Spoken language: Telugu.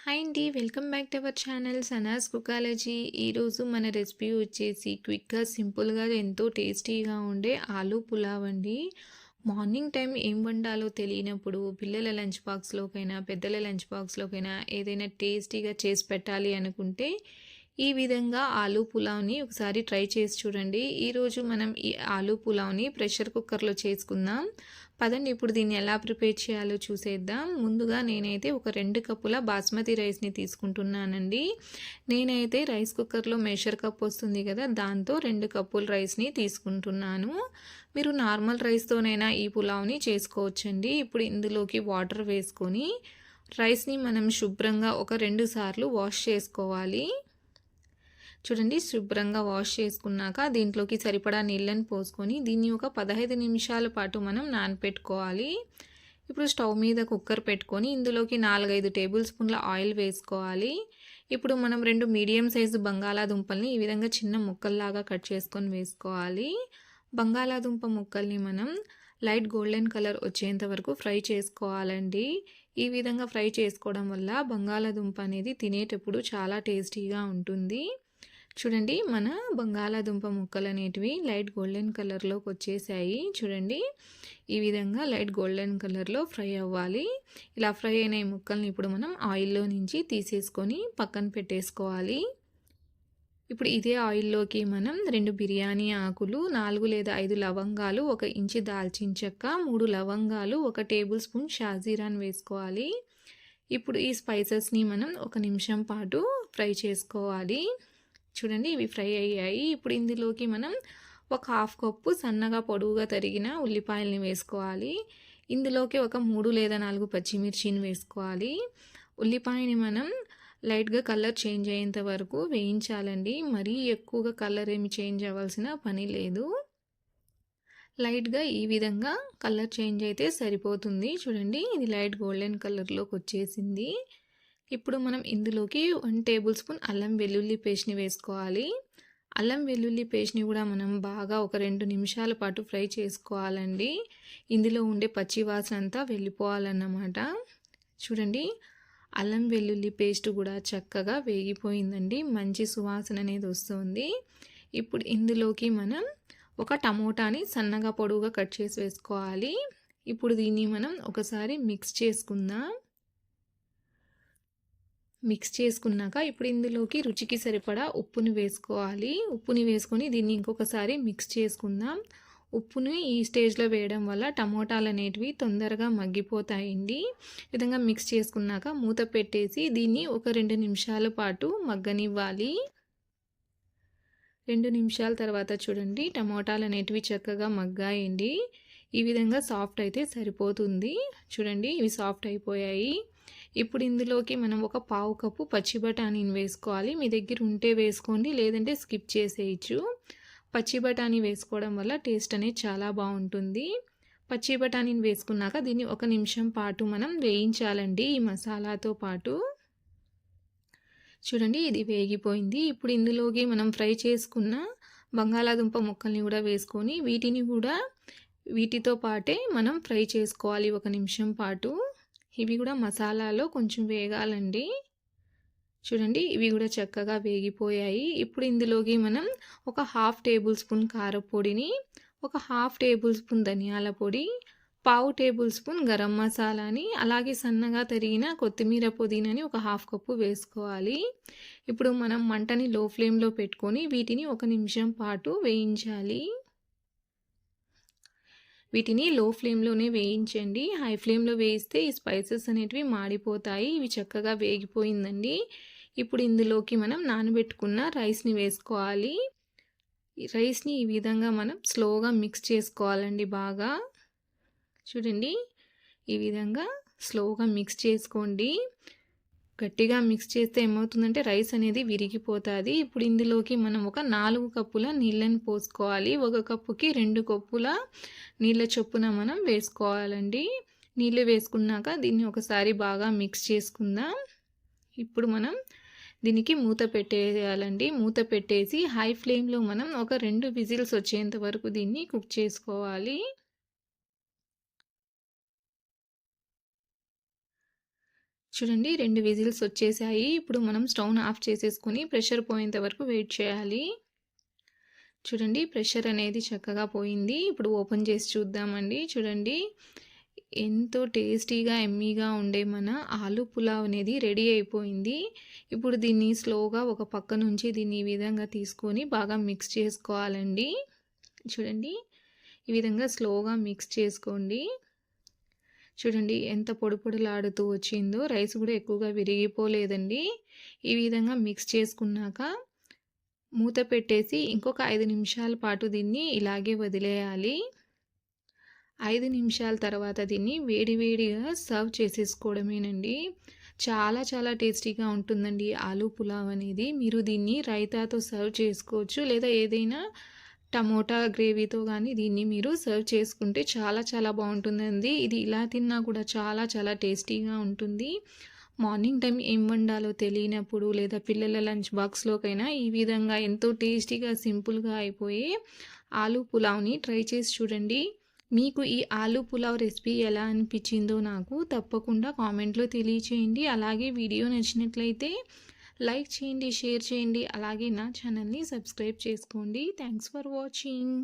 హాయ్ అండి. Welcome back to our channel Sanas కుకాలజీ. ఈరోజు మన రెసిపీ వచ్చేసి క్విక్‌గా, సింపుల్‌గా ఎంతో టేస్టీగా ఉండే ఆలూ పులావ్ అండి. మార్నింగ్ టైం ఏం వండాలో తెలియనప్పుడు పిల్లల లంచ్ బాక్స్‌లోకైనా, పెద్దల లంచ్ బాక్స్‌లోకైనా ఏదైనా టేస్టీగా చేసి పెట్టాలి అనుకుంటే ఈ విధంగా ఆలూ పులావ్‌ని ఒకసారి ట్రై చేసి చూడండి. ఈరోజు మనం ఈ ఆలూ పులావ్‌ని ప్రెషర్ కుక్కర్‌లో చేసుకుందాం. పదండి ఇప్పుడు దీన్ని ఎలా ప్రిపేర్ చేయాలో చూసేద్దాం. ముందుగా నేనైతే ఒక 2 కప్పుల బాస్మతి రైస్‌ని తీసుకుంటున్నానండి. నేనైతే రైస్ కుక్కర్‌లో మెషర్ కప్ వస్తుంది కదా! దాంతో 2 కప్పుల రైస్‌ని తీసుకుంటున్నాను. మీరు నార్మల్ రైస్‌తోనైనా ఈ పులావ్‌ని చేసుకోవచ్చండి. ఇప్పుడు ఇందులోకి వాటర్ వేసుకొని రైస్‌ని మనం శుభ్రంగా ఒక 2 సార్లు వాష్ చేసుకోవాలి. చూడండి, శుభ్రంగా వాష్ చేసుకున్నాక దీంట్లోకి సరిపడా నీళ్ళని పోసుకొని దీన్ని ఒక 15 నిమిషాల పాటు మనం నానపెట్టుకోవాలి. ఇప్పుడు స్టవ్ మీద కుక్కర్ పెట్టుకొని ఇందులోకి 4-5 టేబుల్ స్పూన్ల ఆయిల్ వేసుకోవాలి. ఇప్పుడు మనం 2 మీడియం సైజు బంగాళాదుంపల్ని ఈ విధంగా చిన్న ముక్కల్లాగా కట్ చేసుకొని వేసుకోవాలి. బంగాళాదుంప ముక్కల్ని మనం లైట్ గోల్డెన్ కలర్ వచ్చేంత వరకు ఫ్రై చేసుకోవాలండి. ఈ విధంగా ఫ్రై చేసుకోవడం వల్ల బంగాళాదుంప అనేది తినేటప్పుడు చాలా టేస్టీగా ఉంటుంది. చూడండి, మన బంగాళాదుంప ముక్కలు అనేటివి లైట్ గోల్డెన్ కలర్లోకి వచ్చేసాయి. చూడండి, ఈ విధంగా లైట్ గోల్డెన్ కలర్లో ఫ్రై అవ్వాలి. ఇలా ఫ్రై అయిన ఈ ముక్కల్ని ఇప్పుడు మనం ఆయిల్లో నుంచి తీసేసుకొని పక్కన పెట్టేసుకోవాలి. ఇప్పుడు ఇదే ఆయిల్లోకి మనం 2 బిర్యానీ ఆకులు, 4 లేదా 5 లవంగాలు, 1 ఇంచు దాల్చిన చెక్క, 3 లవంగాలు, 1 టేబుల్ స్పూన్ షాజీరాన్ వేసుకోవాలి. ఇప్పుడు ఈ స్పైసెస్ని మనం 1 నిమిషం పాటు ఫ్రై చేసుకోవాలి. చూడండి, ఇవి ఫ్రై అయ్యాయి. ఇప్పుడు ఇందులోకి మనం ఒక హాఫ్ కప్పు సన్నగా పొడవుగా తరిగిన ఉల్లిపాయలని వేసుకోవాలి. ఇందులోకి ఒక 3 లేదా 4 పచ్చిమిర్చిని వేసుకోవాలి. ఉల్లిపాయని మనం లైట్గా కలర్ చేంజ్ అయ్యేంత వరకు వేయించాలండి. మరీ ఎక్కువగా కలర్ ఏమి చేంజ్ అవ్వాల్సిన పని లేదు. లైట్గా ఈ విధంగా కలర్ చేంజ్ అయితే సరిపోతుంది. చూడండి, ఇది లైట్ గోల్డెన్ కలర్లోకి వచ్చేసింది. ఇప్పుడు మనం ఇందులోకి 1 టేబుల్ స్పూన్ అల్లం వెల్లుల్లి పేస్ట్ని వేసుకోవాలి. అల్లం వెల్లుల్లి పేస్ట్ని కూడా మనం బాగా ఒక 2 నిమిషాల పాటు ఫ్రై చేసుకోవాలండి. ఇందులో ఉండే పచ్చి వాసన అంతా వెళ్ళిపోవాలన్నమాట. చూడండి, అల్లం వెల్లుల్లి పేస్ట్ కూడా చక్కగా వేగిపోయిందండి. మంచి సువాసన అనేది వస్తుంది. ఇప్పుడు ఇందులోకి మనం ఒక టమోటాని సన్నగా పొడవుగా కట్ చేసి వేసుకోవాలి. ఇప్పుడు దీన్ని మనం ఒకసారి మిక్స్ చేసుకుందాం. మిక్స్ చేసుకున్నాక ఇప్పుడు ఇందులోకి రుచికి సరిపడా ఉప్పుని వేసుకోవాలి. ఉప్పుని వేసుకొని దీన్ని ఇంకొకసారి మిక్స్ చేసుకుందాం. ఉప్పుని ఈ స్టేజ్లో వేయడం వల్ల టమోటాలు అనేటివి తొందరగా మగ్గిపోతాయండి. ఈ విధంగా మిక్స్ చేసుకున్నాక మూత పెట్టేసి దీన్ని ఒక 2 నిమిషాల పాటు మగ్గనివ్వాలి. 2 నిమిషాల తర్వాత చూడండి, టమోటాలు అనేటివి చక్కగా మగ్గాయండి. ఈ విధంగా సాఫ్ట్ అయితే సరిపోతుంది. చూడండి, ఇవి సాఫ్ట్ అయిపోయాయి. ఇప్పుడు ఇందులోకి మనం ఒక పావు కప్పు పచ్చి బఠానీని వేసుకోవాలి. మీ దగ్గర ఉంటే వేసుకోండి, లేదంటే స్కిప్ చేసేయచ్చు. పచ్చి బఠానీ వేసుకోవడం వల్ల టేస్ట్ అనేది చాలా బాగుంటుంది. పచ్చి బఠానీని వేసుకున్నాక దీన్ని 1 నిమిషం పాటు మనం వేయించాలండి ఈ మసాలాతో పాటు. చూడండి, ఇది వేగిపోయింది. ఇప్పుడు ఇందులోకి మనం ఫ్రై చేసుకున్న బంగాళాదుంప ముక్కల్ని కూడా వేసుకొని వీటితో పాటే మనం ఫ్రై చేసుకోవాలి 1 నిమిషం పాటు. ఇవి కూడా మసాలాలో కొంచెం వేగాలండి. చూడండి, ఇవి కూడా చక్కగా వేగిపోయాయి. ఇప్పుడు ఇందులోకి మనం ఒక హాఫ్ టేబుల్ స్పూన్ కారపొడిని, ఒక హాఫ్ టేబుల్ స్పూన్ ధనియాల పొడి, పావు టేబుల్ స్పూన్ గరం మసాలాని, అలాగే సన్నగా తరిగిన కొత్తిమీర పుదీనాని ఒక హాఫ్ కప్పు వేసుకోవాలి. ఇప్పుడు మనం మంటని లో ఫ్లేమ్లో పెట్టుకొని వీటిని 1 నిమిషం పాటు వేయించాలి. వీటిని లో ఫ్లేమ్లోనే వేయించండి. హై ఫ్లేమ్లో వేయిస్తే ఈ స్పైసెస్ అనేటివి మాడిపోతాయి. ఇవి చక్కగా వేగిపోయిందండి. ఇప్పుడు ఇందులోకి మనం నానబెట్టుకున్న రైస్ని వేసుకోవాలి. ఈ రైస్ని ఈ విధంగా మనం స్లోగా మిక్స్ చేసుకోవాలండి బాగా. చూడండి, ఈ విధంగా స్లోగా మిక్స్ చేసుకోండి. గట్టిగా మిక్స్ చేస్తే ఏమవుతుందంటే రైస్ అనేది విరిగిపోతుంది. ఇప్పుడు ఇందులోకి మనం ఒక 4 కప్పుల నీళ్ళని పోసుకోవాలి. 1 కప్పుకి 2 కప్పుల నీళ్ళ చొప్పున మనం వేసుకోవాలండి. నీళ్ళు వేసుకున్నాక దీన్ని ఒకసారి బాగా మిక్స్ చేసుకుందాం. ఇప్పుడు మనం దీనికి మూత పెట్టేయాలండి. మూత పెట్టేసి హై ఫ్లేమ్లో మనం ఒక 2 విజిల్స్ వచ్చేంత వరకు దీన్ని కుక్ చేసుకోవాలి. చూడండి 2 విజిల్స్ వచ్చేసాయి. ఇప్పుడు మనం స్టవ్‌ని ఆఫ్ చేసేసుకొని ప్రెషర్ పోయేంత వరకు వెయిట్ చేయాలి. చూడండి ప్రెషర్ అనేది చక్కగా పోయింది. ఇప్పుడు ఓపెన్ చేసి చూద్దామండి. చూడండి ఎంతో టేస్టీగా, యమ్మీగా ఉండే మన ఆలు పులావ్ అనేది రెడీ అయిపోయింది. ఇప్పుడు దీన్ని స్లోగా ఒక పక్క నుంచి దీన్ని ఈ విధంగా తీసుకొని బాగా మిక్స్ చేసుకోవాలండి. చూడండి ఈ విధంగా స్లోగా మిక్స్ చేసుకోండి. చూడండి ఎంత పొడి పొడిలాడుతూ వచ్చిందో. రైస్ కూడా ఎక్కువగా విరిగిపోలేదండి. ఈ విధంగా మిక్స్ చేసుకున్నాక మూత పెట్టేసి ఇంకొక 5 నిమిషాల పాటు దీన్ని ఇలాగే వదిలేయాలి. 5 నిమిషాల తర్వాత దీన్ని వేడి వేడిగా సర్వ్ చేసేసుకోవడమేనండి. చాలా చాలా టేస్టీగా ఉంటుందండి ఆలు పులావ్ అనేది. మీరు దీన్ని రైతాతో సర్వ్ చేసుకోవచ్చు, లేదా ఏదైనా టమోటా గ్రేవీతో కానీ దీన్ని మీరు సర్వ్ చేసుకుంటే చాలా చాలా బాగుంటుందండి. ఇది ఇలా తిన్నా కూడా చాలా చాలా టేస్టీగా ఉంటుంది. మార్నింగ్ టైం ఏం వండాలో తెలియనప్పుడు, లేదా పిల్లల లంచ్ బాక్స్లోకైనా ఈ విధంగా ఎంతో టేస్టీగా సింపుల్గా అయిపోయే ఆలు పులావ్ని ట్రై చేసి చూడండి. మీకు ఈ ఆలు పులావ్ రెసిపీ ఎలా అనిపించిందో నాకు తప్పకుండా కామెంట్లో తెలియచేయండి. అలాగే వీడియో నచ్చినట్లయితే లైక్ చేయండి, షేర్ చేయండి. అలాగే నా ఛానల్ని సబ్స్క్రైబ్ చేసుకోండి. Thanks for watching.